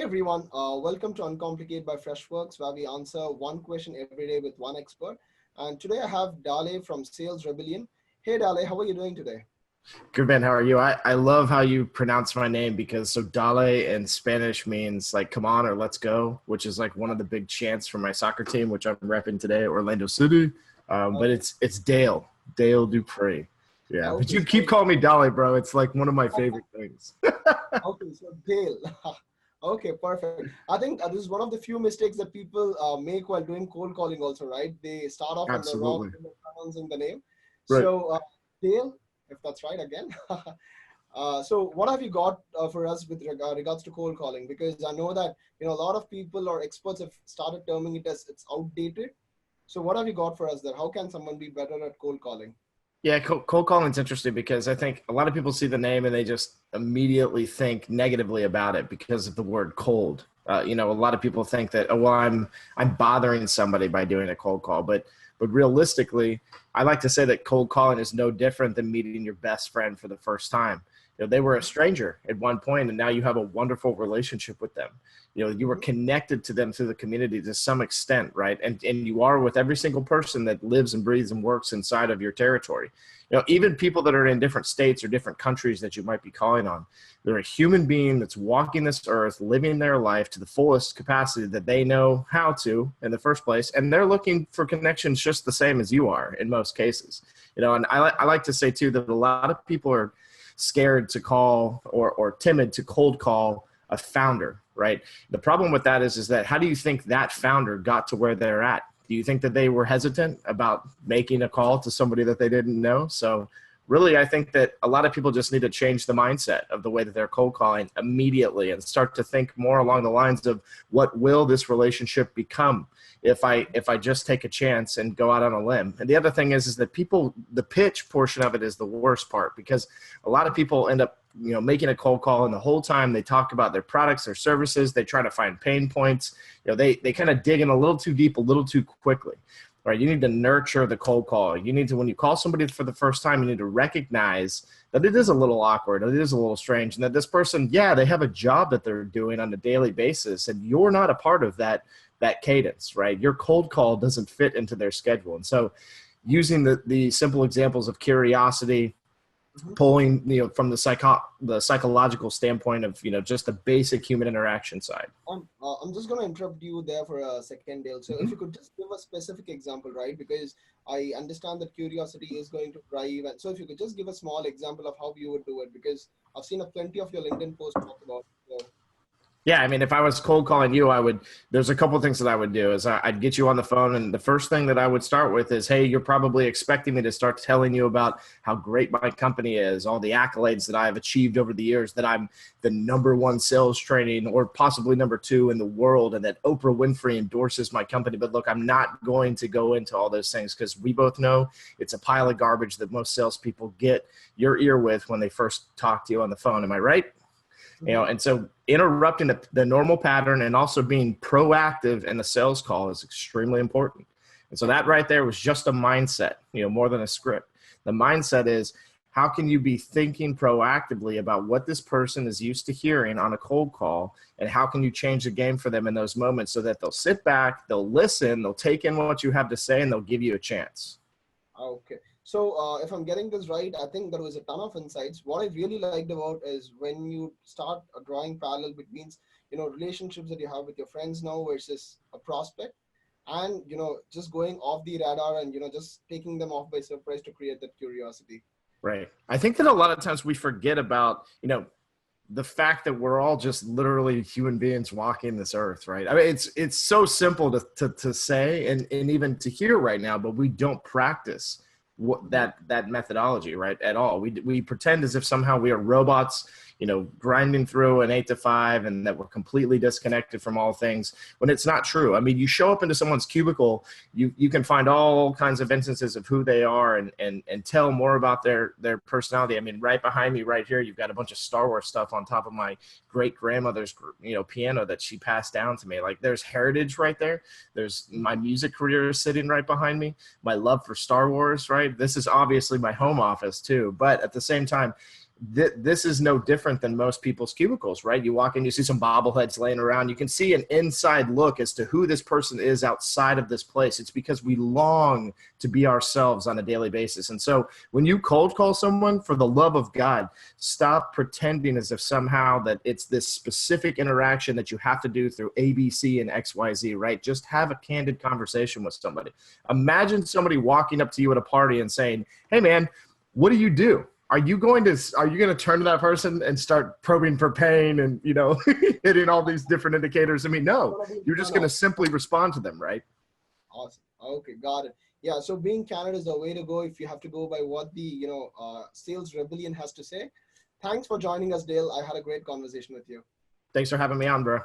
everyone, welcome to Uncomplicate by Freshworks, where we answer one question every day with one expert. And today I have Dale from Sales Rebellion. Hey Dale, how are you doing today? Good man, how are you? I love how you pronounce my name because so Dale in Spanish means like come on or let's go, which is like one of the big chants for my soccer team, which I'm repping today at Orlando City. But it's Dale Dupree. Yeah, but Okay, you keep calling me Dale, bro. It's like one of my favorite things. okay, so Dale. Okay, perfect. I think this is one of the few mistakes that people make while doing cold calling also, right? They start off on the wrong Absolutely. pronouncing the name. Right. So Dale, if that's right again. So what have you got for us with regards to cold calling? Because I know that a lot of people or experts have started terming it as it's outdated. So what have you got for us there? How can someone be better at cold calling? Yeah, cold calling's interesting because I think a lot of people see the name and they just immediately think negatively about it because of the word cold. A lot of people think that, oh, well, I'm bothering somebody by doing a cold call, but realistically, I like to say that cold calling is no different than meeting your best friend for the first time. They were a stranger at one point, and now you have a wonderful relationship with them. You were connected to them through the community to some extent, right? And you are with every single person that lives and breathes and works inside of your territory. Even people that are in different states or different countries that you might be calling on, they're a human being that's walking this earth, living their life to the fullest capacity that they know how to in the first place. And they're looking for connections just the same as you are in most cases. And I like to say too that a lot of people are scared to call or timid to cold call a founder, right? The problem with that is that how do you think that founder got to where they're at? Do you think that they were hesitant about making a call to somebody that they didn't know? So really, I think that a lot of people just need to change the mindset of the way that they're cold calling immediately and start to think more along the lines of what will this relationship become if I just take a chance and go out on a limb. And the other thing is that the pitch portion of it is the worst part because a lot of people end up making a cold call, and the whole time they talk about their products, their services, they try to find pain points. They kind of dig in a little too deep, a little too quickly. Right? You need to nurture the cold call. You need to, when you call somebody for the first time, you need to recognize that it is a little awkward, it is a little strange, and that this person, yeah, they have a job that they're doing on a daily basis, and you're not a part of that cadence, right? Your cold call doesn't fit into their schedule. And so using the simple examples of curiosity, pulling, from the psychological standpoint of, just the basic human interaction side. I'm just going to interrupt you there for a second, Dale. So if you could just give a specific example, right? Because I understand that curiosity is going to drive. And so if you could just give a small example of how you would do it, because I've seen plenty of your LinkedIn posts talk about it. So. Yeah, I mean, if I was cold calling you, there's a couple of things that I would do is I'd get you on the phone. And the first thing that I would start with is, hey, you're probably expecting me to start telling you about how great my company is, all the accolades that I've achieved over the years, that I'm the #1 sales training or possibly #2 in the world, and that Oprah Winfrey endorses my company. But look, I'm not going to go into all those things because we both know it's a pile of garbage that most salespeople get your ear with when they first talk to you on the phone. Am I right? And so interrupting the normal pattern and also being proactive in the sales call is extremely important. And so that right there was just a mindset, more than a script. The mindset is, how can you be thinking proactively about what this person is used to hearing on a cold call, and how can you change the game for them in those moments so that they'll sit back, they'll listen, they'll take in what you have to say, and they'll give you a chance. Okay. So if I'm getting this right, I think there was a ton of insights. What I really liked about is when you start drawing parallel between, relationships that you have with your friends now versus a prospect, and, just going off the radar and, just taking them off by surprise to create that curiosity. Right. I think that a lot of times we forget about, the fact that we're all just literally human beings walking this earth, right? I mean, it's so simple to say and even to hear right now, but we don't practice that methodology, right, at all. We pretend as if somehow we are robots, grinding through an 8 to 5 and that we're completely disconnected from all things, when it's not true. I mean, you show up into someone's cubicle, you can find all kinds of instances of who they are and tell more about their personality. I mean, right behind me right here, you've got a bunch of Star Wars stuff on top of my great grandmother's, piano that she passed down to me. Like, there's heritage right there. There's my music career sitting right behind me, my love for Star Wars, right? This is obviously my home office too, but at the same time, this is no different than most people's cubicles, right? You walk in, you see some bobbleheads laying around. You can see an inside look as to who this person is outside of this place. It's because we long to be ourselves on a daily basis. And so when you cold call someone, for the love of God, stop pretending as if somehow that it's this specific interaction that you have to do through A, B, C, and X, Y, Z, right? Just have a candid conversation with somebody. Imagine somebody walking up to you at a party and saying, hey man, what do you do? Are you going to turn to that person and start probing for pain and, you know, hitting all these different indicators? I mean, no, you're just going to simply respond to them, right? Awesome. Okay, got it. Yeah, so being candid is the way to go if you have to go by what the, sales rebellion has to say. Thanks for joining us, Dale. I had a great conversation with you. Thanks for having me on, bro.